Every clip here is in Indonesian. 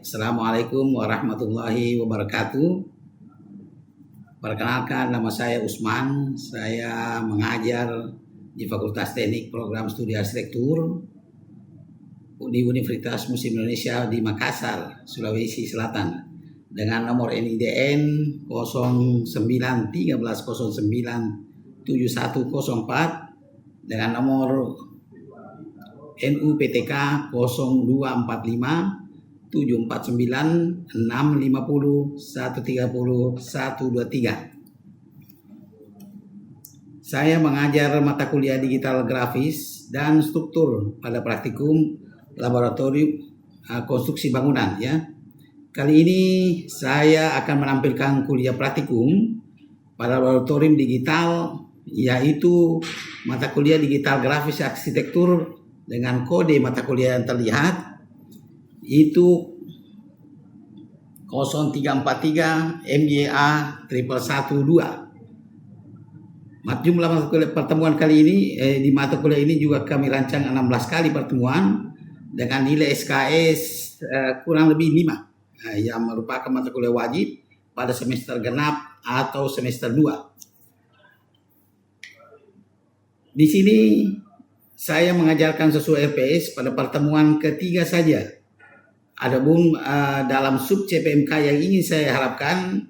Assalamualaikum warahmatullahi wabarakatuh. Perkenalkan, nama saya Usman. Saya mengajar di Fakultas Teknik Program Studi Arsitektur di Universitas Muslim Indonesia di Makassar, Sulawesi Selatan, dengan nomor NIDN 0913097104 dengan nomor NUPTK 0245 749 650 130 123. Saya mengajar mata kuliah digital grafis dan struktur pada praktikum laboratorium konstruksi bangunan ya. Kali ini saya akan menampilkan kuliah praktikum pada laboratorium digital, yaitu mata kuliah digital grafis arsitektur dengan kode mata kuliah yang terlihat itu 0343 MYA 1112. Jumlah mata kuliah pertemuan kali ini di mata kuliah ini juga kami rancang 16 kali pertemuan dengan nilai SKS kurang lebih 5 yang merupakan mata kuliah wajib pada semester genap atau semester 2. Di sini saya mengajarkan sesuai LPS pada pertemuan ketiga saja. Adapun dalam sub CPMK yang ingin saya harapkan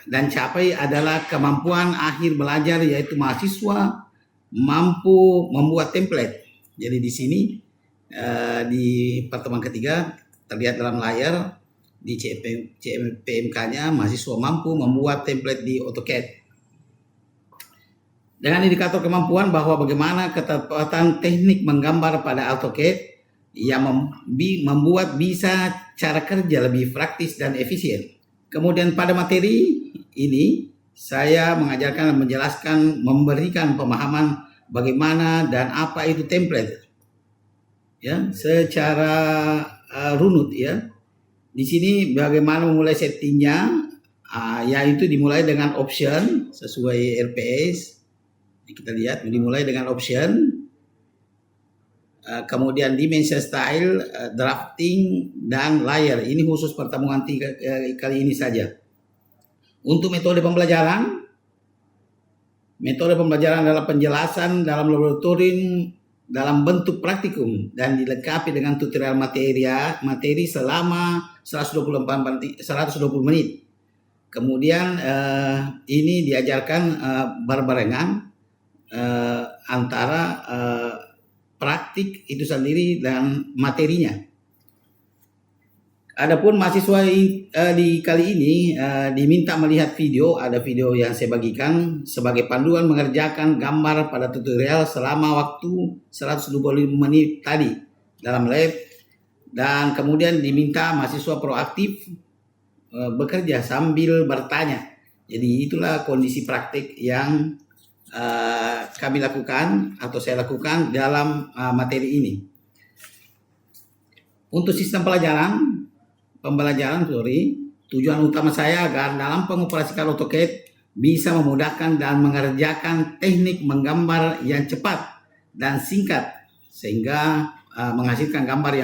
dan capai adalah kemampuan akhir belajar, yaitu mahasiswa mampu membuat template. Jadi di sini di pertemuan ketiga terlihat dalam layar di CPMK-nya mahasiswa mampu membuat template di AutoCAD. Dengan indikator kemampuan bahwa bagaimana ketepatan teknik menggambar pada AutoCAD yang membuat bisa cara kerja lebih praktis dan efisien. Kemudian pada materi ini saya mengajarkan dan menjelaskan, memberikan pemahaman bagaimana dan apa itu template ya, secara runut ya. Di sini bagaimana memulai settingnya, yaitu dimulai dengan option sesuai RPS. Kita lihat dimulai dengan option. Kemudian dimension style, drafting, dan layer. Ini khusus pertemuan kali ini saja. Untuk metode pembelajaran adalah penjelasan dalam laboratorium dalam bentuk praktikum dan dilengkapi dengan tutorial materi selama 120 menit. Kemudian ini diajarkan berbarengan antara praktik itu sendiri dan materinya. Adapun mahasiswa di kali ini diminta melihat video, ada video yang saya bagikan sebagai panduan mengerjakan gambar pada tutorial selama waktu 125 menit tadi dalam lab, dan kemudian diminta mahasiswa proaktif bekerja sambil bertanya. Jadi itulah kondisi praktik yang kami lakukan atau saya lakukan dalam materi ini. Untuk sistem pembelajaran, tujuan utama saya agar dalam pengoperasian AutoCAD bisa memudahkan dan mengerjakan teknik menggambar yang cepat dan singkat, sehingga menghasilkan gambar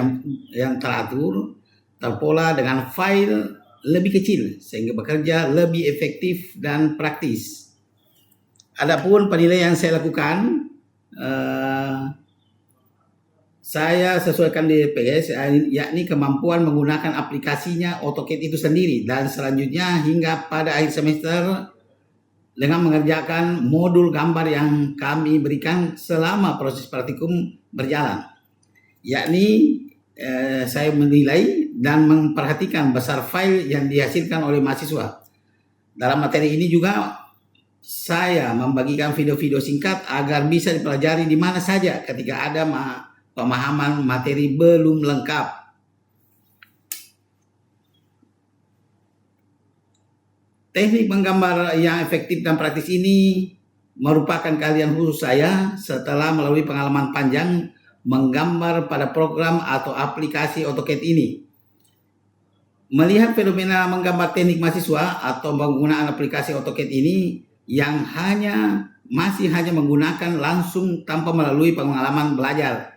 yang teratur, terpola dengan file lebih kecil, sehingga bekerja lebih efektif dan praktis. Adapun penilaian yang saya lakukan, saya sesuaikan di PS, yakni kemampuan menggunakan aplikasinya AutoCAD itu sendiri, dan selanjutnya hingga pada akhir semester dengan mengerjakan modul gambar yang kami berikan selama proses praktikum berjalan. Yakni saya menilai dan memperhatikan besar file yang dihasilkan oleh mahasiswa. Dalam materi ini juga saya membagikan video-video singkat agar bisa dipelajari di mana saja ketika ada pemahaman materi belum lengkap. Teknik menggambar yang efektif dan praktis ini merupakan keahlian khusus saya setelah melalui pengalaman panjang menggambar pada program atau aplikasi AutoCAD ini. Melihat fenomena menggambar teknik mahasiswa atau penggunaan aplikasi AutoCAD ini yang masih hanya menggunakan langsung tanpa melalui pengalaman belajar.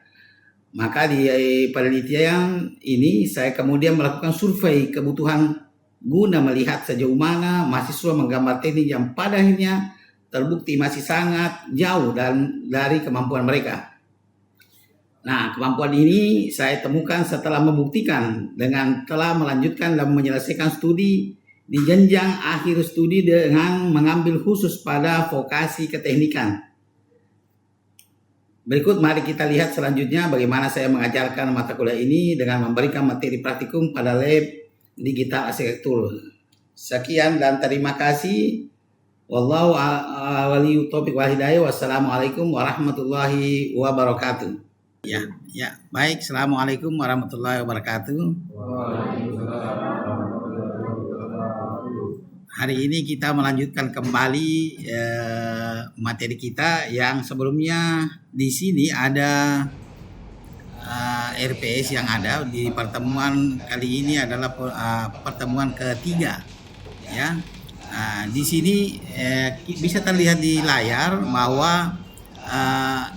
Maka di penelitian ini saya kemudian melakukan survei kebutuhan guna melihat sejauh mana mahasiswa menggambar teknik yang pada akhirnya terbukti masih sangat jauh dari kemampuan mereka. Nah, kemampuan ini saya temukan setelah membuktikan dengan telah melanjutkan dan menyelesaikan studi di jenjang akhir studi dengan mengambil khusus pada vokasi keteknikan. Berikut mari kita lihat selanjutnya bagaimana saya mengajarkan mata kuliah ini dengan memberikan materi praktikum pada lab digital arsitektur. Sekian dan terima kasih. Wallahu a'lam taufiq wal hidayah. Wassalamualaikum warahmatullahi wabarakatuh. Ya, baik. Assalamualaikum warahmatullahi wabarakatuh. Hari ini kita melanjutkan kembali materi kita yang sebelumnya. Di sini ada RPS yang ada di pertemuan kali ini adalah pertemuan ketiga, ya. Di sini bisa terlihat di layar bahwa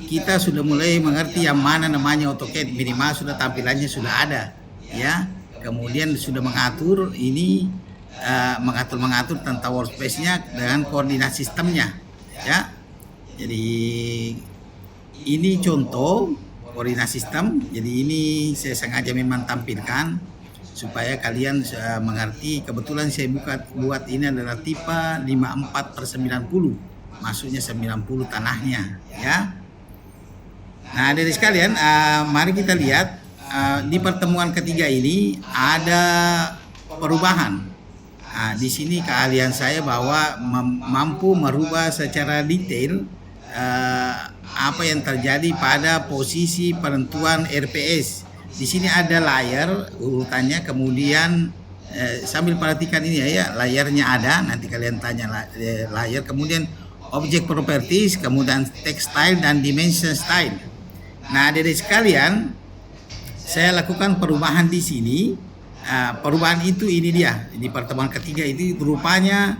kita sudah mulai mengerti yang mana namanya AutoCAD, minimal sudah tampilannya sudah ada, ya. Kemudian sudah mengatur ini. Mengatur tentang workspace-nya dengan koordinat sistemnya, ya. Jadi ini contoh koordinat sistem. Jadi ini saya sengaja memang tampilkan supaya kalian mengerti. Kebetulan saya buat ini adalah tipe 54/90, maksudnya 90 tanahnya, ya. Nah, dari sekalian, mari kita lihat di pertemuan ketiga ini ada perubahan. Di sini keahlian saya bahwa mampu merubah secara detail apa yang terjadi pada posisi penentuan RPS. Di sini ada layer urutannya, kemudian sambil perhatikan ini ya, layarnya ada, nanti kalian tanya layer, kemudian object properties, kemudian text style dan dimension style. Nah, dari sekalian saya lakukan perubahan di sini. Perubahan itu ini dia di pertemuan ketiga itu rupanya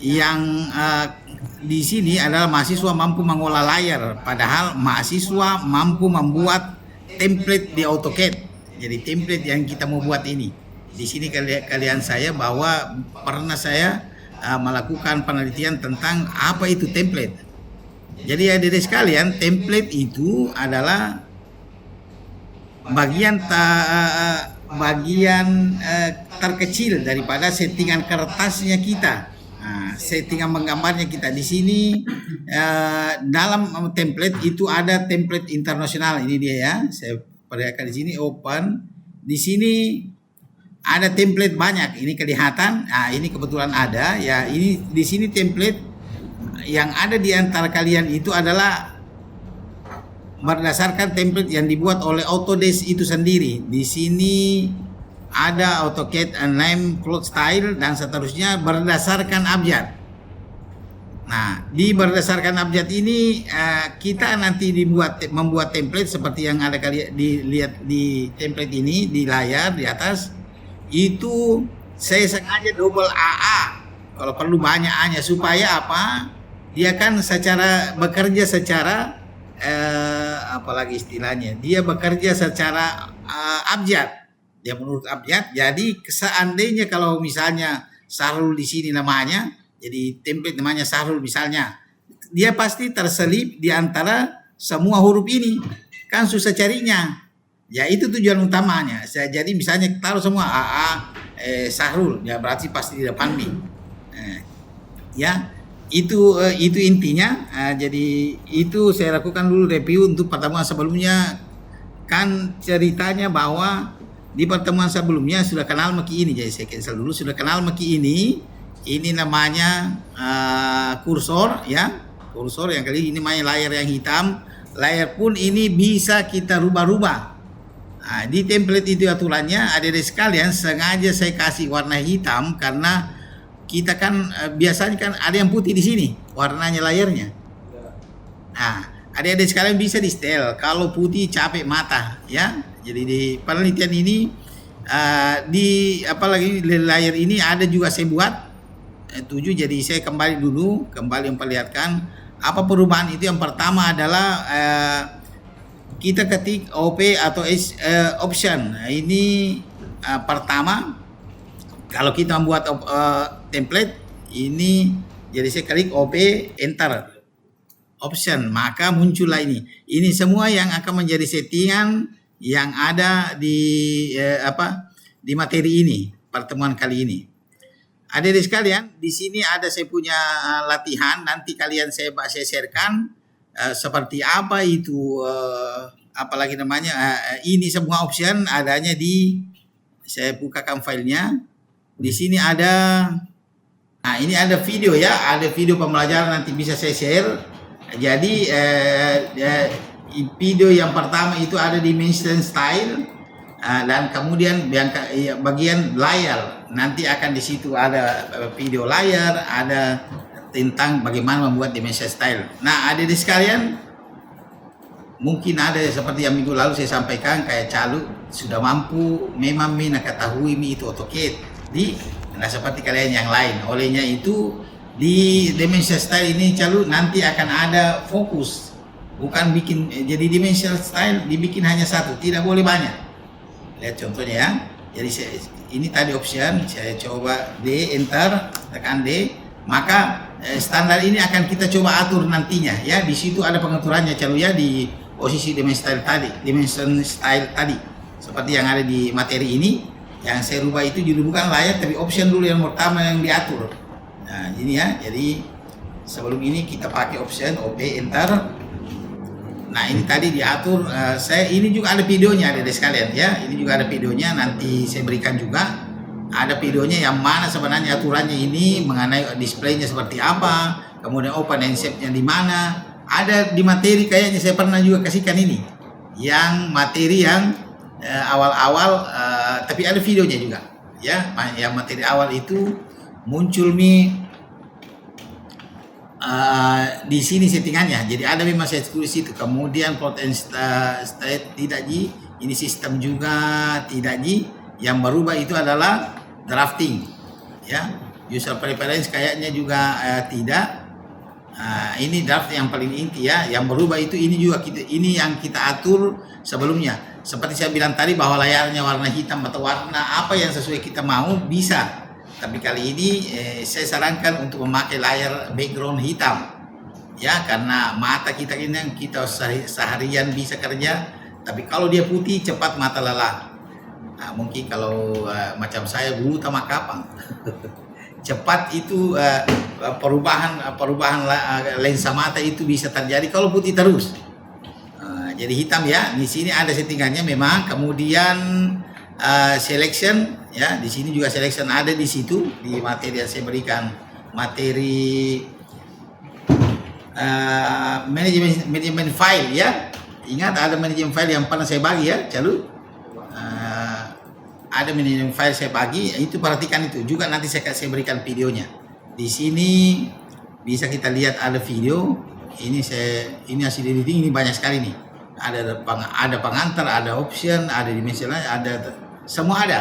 yang di sini adalah mahasiswa mampu mengolah layar, padahal mahasiswa mampu membuat template di AutoCAD. Jadi template yang kita mau buat ini di sini kalian saya bahwa pernah saya melakukan penelitian tentang apa itu template. Jadi adik-adik sekalian, template itu adalah bagian terkecil daripada settingan kertasnya kita, settingan menggambarnya kita. Di sini dalam template itu ada template internasional. Ini dia ya, saya perlihatkan di sini open. Di sini ada template banyak. Ini kelihatan. Ini kebetulan ada ya. Ini di sini template yang ada di antara kalian itu adalah berdasarkan template yang dibuat oleh Autodesk itu sendiri. Di sini ada AutoCAD Name, Cloud Style dan seterusnya berdasarkan abjad. Nah, di berdasarkan abjad ini kita nanti membuat template seperti yang ada kalian dilihat di template ini di layar di atas. Itu saya sengaja double AA kalau perlu banyak A-nya supaya apa? Dia kan bekerja secara apalagi istilahnya, dia bekerja secara abjad, dia menurut abjad. Jadi seandainya kalau misalnya Sahrul di sini namanya, jadi template namanya Sahrul misalnya, dia pasti terselip di antara semua huruf ini, kan susah carinya. Ya itu tujuan utamanya. Jadi misalnya taruh semua AA Sahrul, ya berarti pasti di depan nih. Ya. Itu intinya. Jadi itu saya lakukan dulu review untuk pertemuan sebelumnya. Kan ceritanya bahwa di pertemuan sebelumnya sudah kenal Maki ini. Jadi saya cancel dulu, sudah kenal Maki ini. Ini namanya kursor ya. Kursor yang kali ini namanya layar yang hitam. Layar pun ini bisa kita rubah-rubah. Di template itu aturannya ada sekalian, sengaja saya kasih warna hitam karena kita kan biasanya kan ada yang putih di sini warnanya layarnya. Nah, adik-adik sekalian bisa di setel. Kalau putih capek mata, ya. Jadi di penelitian ini di apalagi layar ini ada juga saya buat 7. Jadi saya kembali dulu memperlihatkan apa perubahan itu. Yang pertama adalah kita ketik OP atau option. Nah, ini pertama, kalau kita membuat template ini, jadi saya klik OP, enter option, maka muncullah ini. Ini semua yang akan menjadi settingan yang ada di di materi ini, pertemuan kali ini. Adik-adik sekalian, di sini ada saya punya latihan. Nanti kalian saya sharekan seperti apa itu, apalagi namanya. Ini semua option adanya di, saya bukakan filenya. Di sini ada, nah ini ada video ya, ada video pembelajaran, nanti bisa saya share. Jadi video yang pertama itu ada dimension style, dan kemudian bagian layar. Nanti akan di situ ada video layar, ada tentang bagaimana membuat dimension style. Nah, adik-adik sekalian, mungkin ada seperti yang minggu lalu saya sampaikan, kayak Calu sudah mampu memang mengetahui itu AutoCAD. Nah, seperti kalian yang lain. Olehnya itu di dimension style ini Calu nanti akan ada fokus, bukan bikin. Jadi dimension style dibikin hanya satu, tidak boleh banyak. Lihat contohnya ya. Jadi ini tadi option, saya coba D, enter, tekan D, maka standar ini akan kita coba atur nantinya ya. Di situ ada pengaturannya Calu ya, di posisi dimension style tadi, seperti yang ada di materi ini. Yang saya rubah itu judul bukan layar, tapi option dulu yang pertama yang diatur. Nah ini ya, jadi sebelum ini kita pakai option OP, enter. Nah ini tadi diatur. Saya ini juga ada videonya adik-adik sekalian ya. Ini juga ada videonya, nanti saya berikan juga. Ada videonya yang mana sebenarnya aturannya ini mengenai displaynya seperti apa, kemudian open and shape-nya di mana. Ada di materi kayaknya saya pernah juga kasihkan ini, yang materi yang awal-awal, tapi ada videonya juga ya. Yang materi awal itu muncul di sini settingannya. Jadi ada memang saya tulis itu. Kemudian plot and state tidak ji. Ini sistem juga tidak ji. Yang berubah itu adalah drafting ya. User preference kayaknya juga tidak. Ini draft yang paling inti ya. Yang berubah itu ini juga ini yang kita atur sebelumnya. Seperti saya bilang tadi bahwa layarnya warna hitam atau warna apa yang sesuai kita mau bisa. Tapi kali ini saya sarankan untuk memakai layar background hitam ya, karena mata kita ini yang kita seharian bisa kerja. Tapi kalau dia putih cepat mata lelah. Nah, mungkin kalau macam saya buta makapang cepat itu perubahan lensa mata itu bisa terjadi kalau putih terus. Jadi hitam ya. Di sini ada settingannya memang. Kemudian selection ya, di sini juga selection ada di situ di materi yang saya berikan, materi manajemen file ya. Ingat ada manajemen file yang pernah saya bagi ya, Calu. Ada manajemen file saya bagi, itu perhatikan itu juga, nanti saya berikan videonya. Di sini bisa kita lihat ada video. Ini hasil editing, ini banyak sekali nih. Ada pengantar, ada option, ada dimensional, ada semua ada.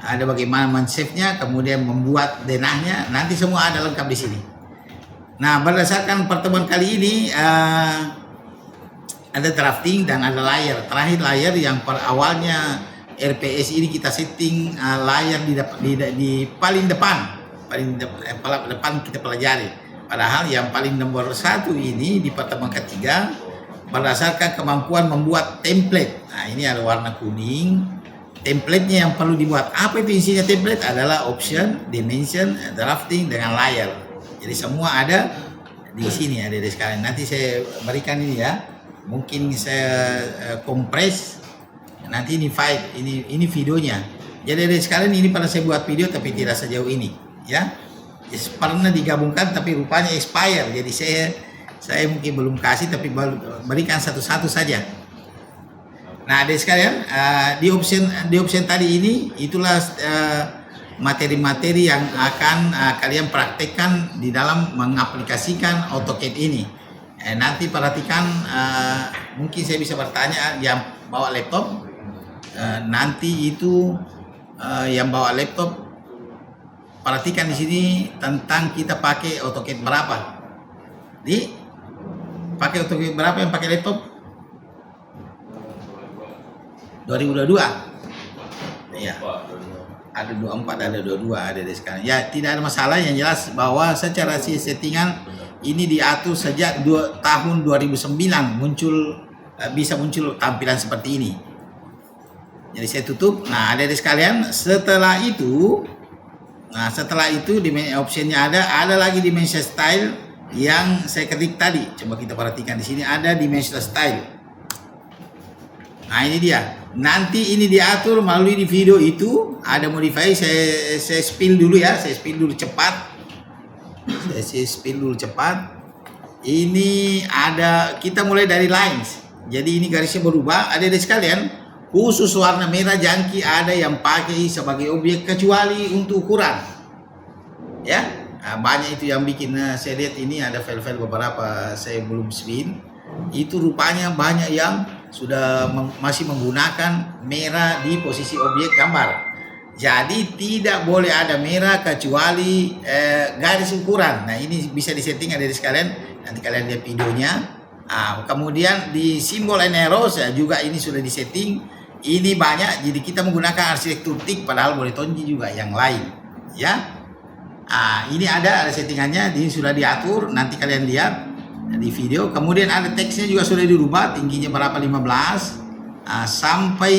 Ada bagaimana men-save-nya, kemudian membuat denahnya, nanti semua ada lengkap di sini. Nah, berdasarkan pertemuan kali ini ada drafting dan ada layar. Terakhir layar yang per awalnya RPS ini kita setting layar di paling depan, depan kita pelajari. Padahal yang paling nomor 1 ini di pertemuan ketiga berdasarkan kemampuan membuat template. Nah, ini ada warna kuning. Template-nya yang perlu dibuat. Apa itu isinya template? Adalah option, dimension, drafting dengan layar. Jadi semua ada di sini ada di sekalian. Nanti saya berikan ini ya. Mungkin saya kompres. Nanti ini file, ini videonya. Jadi ada sekalian ini pernah saya buat video tapi tidak sejauh ini, ya. Pernah digabungkan tapi rupanya expire. Jadi saya mungkin belum kasih, tapi berikan satu-satu saja. Nah, ada sekalian di option tadi ini itulah materi-materi yang akan kalian praktekkan di dalam mengaplikasikan AutoCAD ini. Nanti perhatikan, mungkin saya bisa bertanya yang bawa laptop. Nanti itu yang bawa laptop, perhatikan di sini tentang kita pakai AutoCAD berapa. Pakai AutoCAD berapa yang pakai laptop? 2022. Ya. Ada 24, ada 22, ada di sekarang. Ya, tidak ada masalah, yang jelas bahwa secara settingan ini diatur sejak tahun 2009 bisa muncul tampilan seperti ini. Jadi saya tutup. Nah, ada di sekalian, setelah itu di optionnya ada lagi dimension style yang saya ketik tadi. Coba kita perhatikan di sini ada dimension style. Nah, ini dia. Nanti ini diatur melalui di video itu ada modify. Saya spill dulu ya, saya spill dulu cepat. Ini ada, kita mulai dari lines. Jadi ini garisnya berubah. Ada di sekalian, khusus warna merah jangki ada yang pakai sebagai objek kecuali untuk ukuran. Ya, banyak itu yang bikin. Saya lihat ini ada file-file beberapa saya belum spin. Itu rupanya banyak yang sudah masih menggunakan merah di posisi objek gambar. Jadi tidak boleh ada merah kecuali garis ukuran. Nah, ini bisa disetting ada di sekalian. Nanti kalian lihat videonya. Kemudian di simbol and arrows juga ini sudah disetting. Ini banyak. Jadi kita menggunakan arsitektur tik, padahal boleh tonji juga yang lain. Ya. Ini ada settingannya. Ini sudah diatur. Nanti kalian lihat di video. Kemudian ada teksnya juga sudah dirubah, tingginya berapa, 15 sampai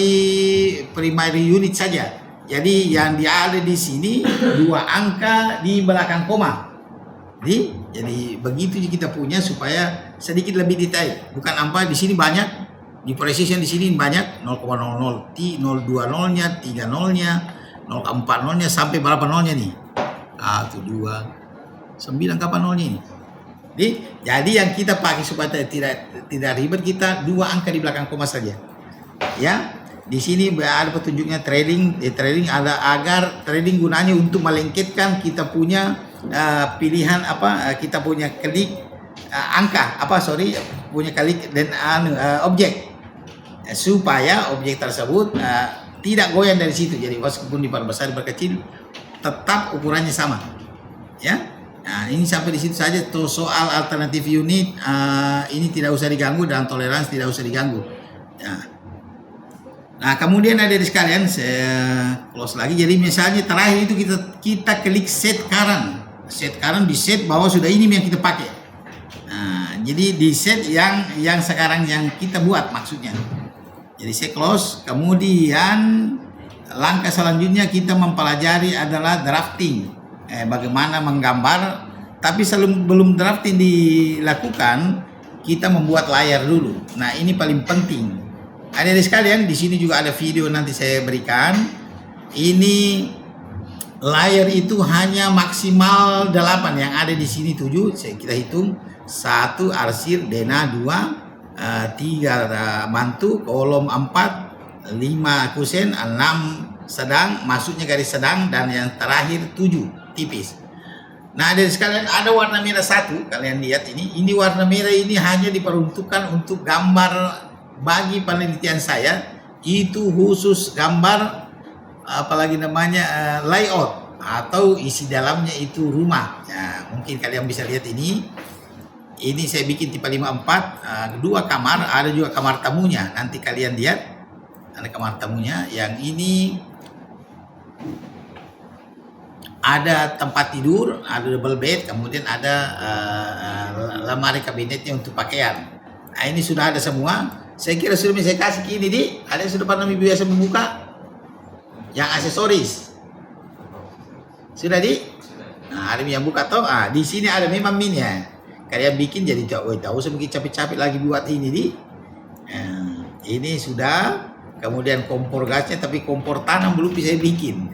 primary unit saja. Jadi yang dia ada di sini 2 angka di belakang koma. Jadi begitu kita punya supaya sedikit lebih detail. Bukan apa di sini banyak, di precision di sini banyak 0,00 T, 020-nya, 30-nya, 0,40-nya sampai berapa nolnya nih? 1 2 9 kapan nolnya ini? Jadi yang kita pakai supaya tidak ribet, kita 2 angka di belakang koma saja. Ya, di sini ada petunjuknya trailing. Trailing ada agar trailing gunanya untuk melengketkan kita punya pilihan kita punya klik punya klik dan objek supaya objek tersebut tidak goyang dari situ. Jadi meskipun diperbesar diperkecil tetap ukurannya sama. Ya. Nah, ini sampai di situ saja. Tuh soal alternatif unit ini tidak usah diganggu, dan toleransi tidak usah diganggu. Nah, kemudian ada di sekalian, saya close lagi. Jadi misalnya terakhir itu kita klik set current. Set current di set bahwa sudah ini yang kita pakai. Nah, jadi di set yang sekarang yang kita buat maksudnya. Jadi saya close. Kemudian langkah selanjutnya kita mempelajari adalah drafting. Bagaimana menggambar, tapi belum drafting dilakukan, kita membuat layar dulu. Nah, ini paling penting. Ada di sekalian, di sini juga ada video nanti saya berikan. Ini layar itu hanya maksimal 8, yang ada di sini 7. Kita hitung 1 arsir, dena 2, 3 mantu, kolom 4, 5 kusen, 6 sedang, masuknya garis sedang, dan yang terakhir 7 tipis. Nah, dari sekalian ada warna merah 1, kalian lihat ini warna merah ini hanya diperuntukkan untuk gambar. Bagi penelitian saya itu khusus gambar apalagi namanya layout atau isi dalamnya itu rumah. Ya, mungkin kalian bisa lihat ini saya bikin tipe 54, 2 kamar, ada juga kamar tamunya. Nanti kalian lihat ada kamar tamunya. Yang ini ada tempat tidur, ada double bed, kemudian ada lemari kabinetnya untuk pakaian. Nah, ini sudah ada semua. Saya kira sudah saya kasih ke ini, ada yang sudah pernah biasa membuka yang aksesoris. Sudah Nah, ada yang buka toh. Di sini ada memang min ya. Kalian bikin jadi tahu usah bikin capek-capek lagi buat ini ini sudah. Kemudian kompor gasnya, tapi kompor tanam belum bisa bikin.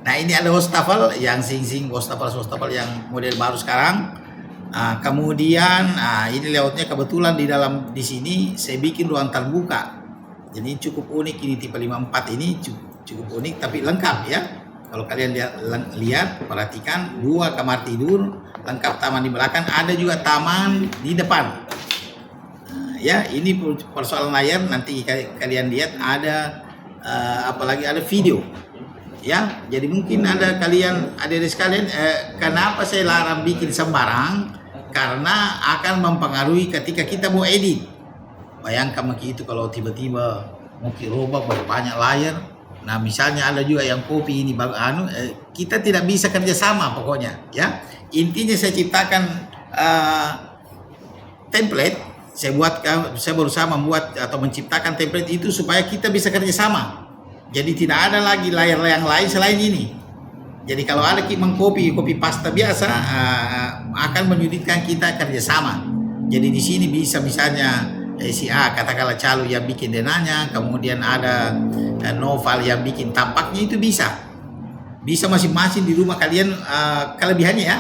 Nah, ini ada wastafel yang sing wastafel yang model baru sekarang. Kemudian ini layoutnya kebetulan di sini saya bikin ruang terbuka. Jadi cukup unik ini, tipe 54 ini cukup unik tapi lengkap ya. Kalau kalian lihat perhatikan, 2 kamar tidur, lengkap taman di belakang, ada juga taman di depan. Ya, ini persoalan layar nanti kalian lihat ada apalagi ada video. Ya, jadi mungkin ada di sekalian kenapa saya larang bikin sembarang? Karena akan mempengaruhi ketika kita mau edit. Bayangkan itu kalau tiba-tiba mungkin robak banyak layar. Nah misalnya ada juga yang kopi ini kita tidak bisa kerjasama pokoknya ya. Intinya saya ciptakan template, saya berusaha membuat atau menciptakan template itu supaya kita bisa kerjasama. Jadi tidak ada lagi layar yang lain selain ini. Jadi kalau ada kopi pasta biasa akan menyulitkan kita kerjasama. Jadi di sini bisa misalnya si A katakanlah calo yang bikin denanya, kemudian ada novel yang bikin tampaknya, itu bisa masing-masing di rumah kalian kelebihannya ya.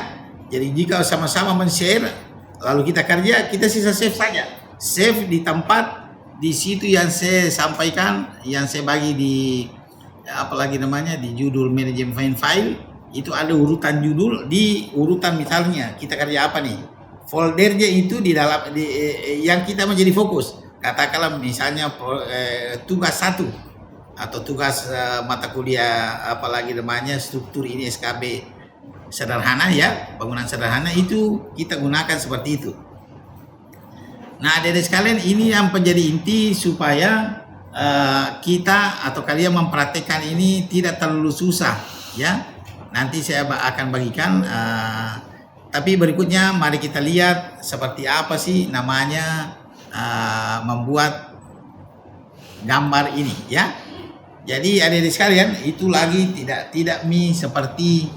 Jadi jika sama-sama men-share lalu kita kerja, kita sisa save saja, save di tempat di situ yang saya sampaikan, yang saya bagi di apalagi namanya di judul manajemen file. Itu ada urutan judul, di urutan misalnya kita kerja apa nih, foldernya itu di dalam yang kita menjadi fokus. Katakanlah misalnya tugas 1 atau tugas mata kuliah apalagi namanya struktur ini SKB sederhana ya, bangunan sederhana, itu kita gunakan seperti itu. Nah adik-adik sekalian, ini yang menjadi inti supaya kita atau kalian mempraktekkan ini tidak terlalu susah ya. Nanti saya akan bagikan, tapi berikutnya mari kita lihat seperti apa sih namanya membuat gambar ini ya. Jadi adik-adik sekalian, itu lagi tidak seperti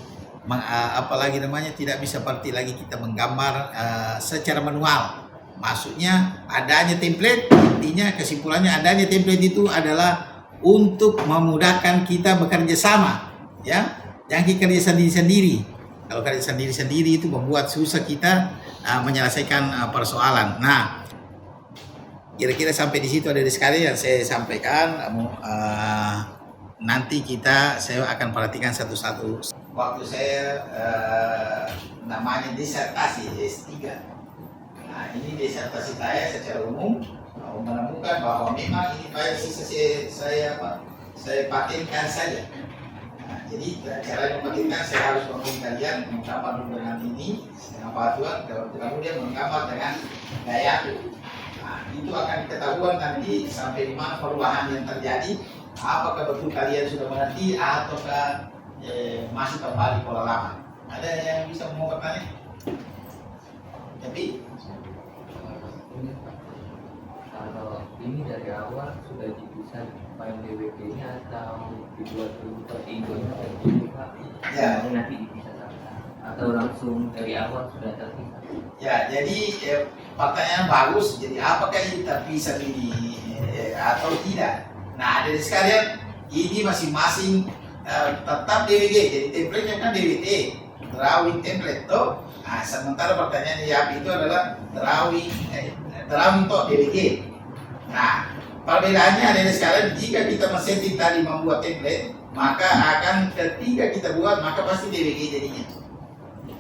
apalagi namanya tidak bisa seperti lagi kita menggambar secara manual. Maksudnya adanya template, intinya kesimpulannya adanya template itu adalah untuk memudahkan kita bekerja sama ya. Jangan kerja sendiri-sendiri. Kalau kerja sendiri-sendiri itu membuat susah kita menyelesaikan persoalan. Nah, kira-kira sampai di situ ada sekali yang saya sampaikan. Nanti saya akan perhatikan satu-satu. Waktu saya namanya disertasi S3. Nah, ini disertasi saya secara umum menemukan bahwa memang ini file saya patenkan saja. Nah, jadi cara mempatenkan saya harus memilih kalian menggambar dengan ini dengan batuan, kemudian menggambar dengan gaya. Nah, itu akan ketahuan nanti sampai di mana perubahan yang terjadi. Apakah betul kalian sudah mengerti ataukah masih kembali pola lama? Ada yang bisa mau bertanya? Tapi kalau ini dari awal sudah didesain file DWP-nya atau dibuat dulu per ingonya Pak? Ya. Nanti dipisah atau langsung dari awal sudah terpisah? Ya, jadi pertanyaan bagus. Jadi apakah ini terpisah ini atau tidak? Nah, dari sekalian ini masing-masing tetap DWG. Jadi template-nya kan DWT, drawing template toh. Nah, sementara pertanyaan YAP itu adalah drawing toh DWG. Nah, perbedaannya dari sekalian jika kita men-setting tadi membuat template, maka akan ketika kita buat maka pasti DWG jadinya.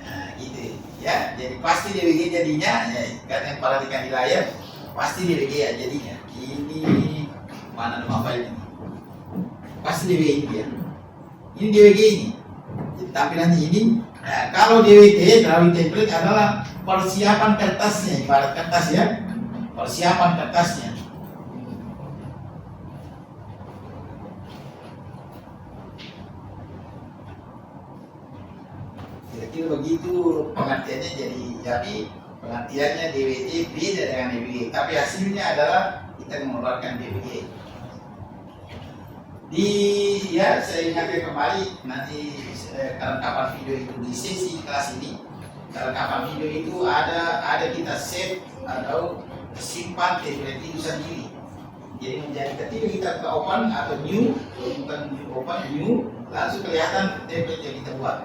Nah, gitu ya. Jadi pasti DWG jadinya ya, kan yang perhatikan di layar pasti DWG ya jadinya. Ini mana nama file ini? Pasti DWG ini ya. Ini DWG ini. Jadi tampilannya ini. Nah, kalau DWT drawing template adalah persiapan kertasnya, ibarat kertas ya. Persiapan kertasnya. Kira-kira begitu pengertiannya. Jadi pengertiannya DWT beda dengan DWG, tapi hasilnya adalah kita mengeluarkan DWG. Saya ingatkan kembali nanti kelengkapan video itu di sesi kelas ini. Kelengkapan video itu ada kita save atau simpan template itu sendiri. Jadi menjadi ketika kita ke open atau new, bukan open, new, langsung kelihatan template yang kita buat.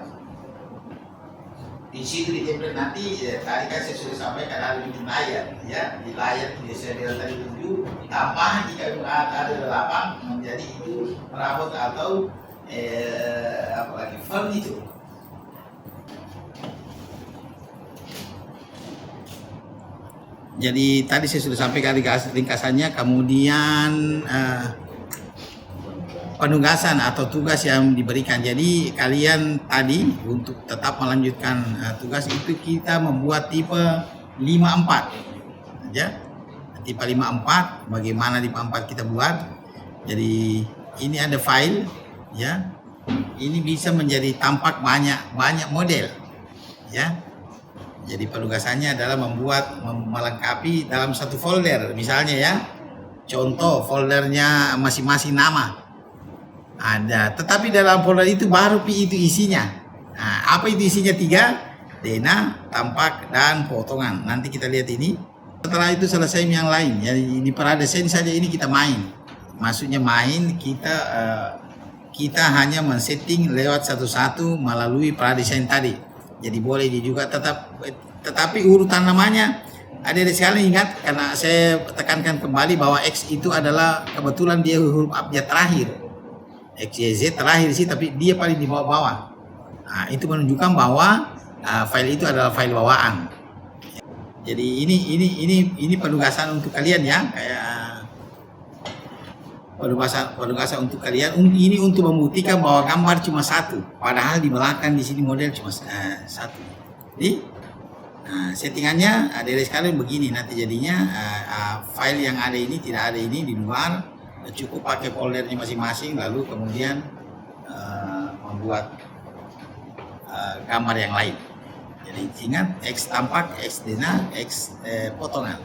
Di situ di template nanti tadi kan saya sudah sampaikan ada di layar ya, di layar saya bilang tadi 7 tambahan jika ada 8 menjadi itu perabot atau apalagi font itu. Jadi tadi saya sudah sampaikan ringkasannya, kemudian penugasan atau tugas yang diberikan. Jadi kalian tadi untuk tetap melanjutkan tugas itu kita membuat tipe 54 ya. Tipe 54, bagaimana tipe 4 kita buat? Jadi ini ada file ya. Ini bisa menjadi tampak banyak model ya. Jadi penugasannya adalah melengkapi dalam satu folder misalnya ya. Contoh foldernya masing-masing nama ada, tetapi dalam folder itu baru itu isinya. Nah, apa itu isinya? 3, dena, tampak, dan potongan. Nanti kita lihat ini. Setelah itu selesai yang lain. Jadi di pradesain saja ini kita main. Maksudnya main, kita hanya men-setting lewat satu-satu melalui pradesain tadi. Jadi boleh juga tetapi urutan namanya adik-adik sekalian ingat, karena saya tekankan kembali bahwa X itu adalah kebetulan dia huruf abjad terakhir. X, Y, Z terakhir sih, tapi dia paling di bawah-bawah. Nah, itu menunjukkan bahwa file itu adalah file bawaan. Jadi ini penugasan untuk kalian ya, kayak penugasan untuk kalian. Ini untuk membuktikan bahwa gambar cuma satu, padahal di belakang di sini model cuma satu. Jadi settingannya adik-adik sekalian begini nanti jadinya. File yang ada ini tidak ada ini di luar, cukup pakai foldernya masing-masing, lalu kemudian membuat gambar yang lain. Jadi ingat, X tampak, X dena, X potongan.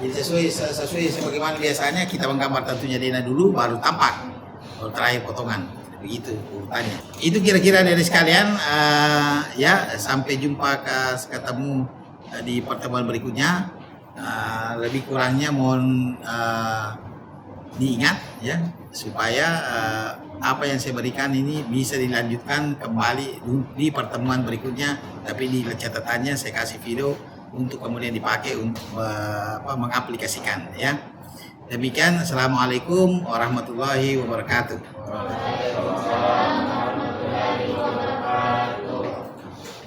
Jadi sesuai sebagaimana biasanya kita menggambar tentunya dena dulu, baru tampak, baru terakhir potongan. Begitu urutannya. Itu kira-kira dari sekalian. Ya, sampai jumpa ketemu di pertemuan berikutnya. Lebih kurangnya mohon diingat ya, supaya apa yang saya berikan ini bisa dilanjutkan kembali di pertemuan berikutnya. Tapi di catatannya saya kasih video untuk kemudian dipakai untuk mengaplikasikan ya. Demikian, assalamualaikum warahmatullahi wabarakatuh.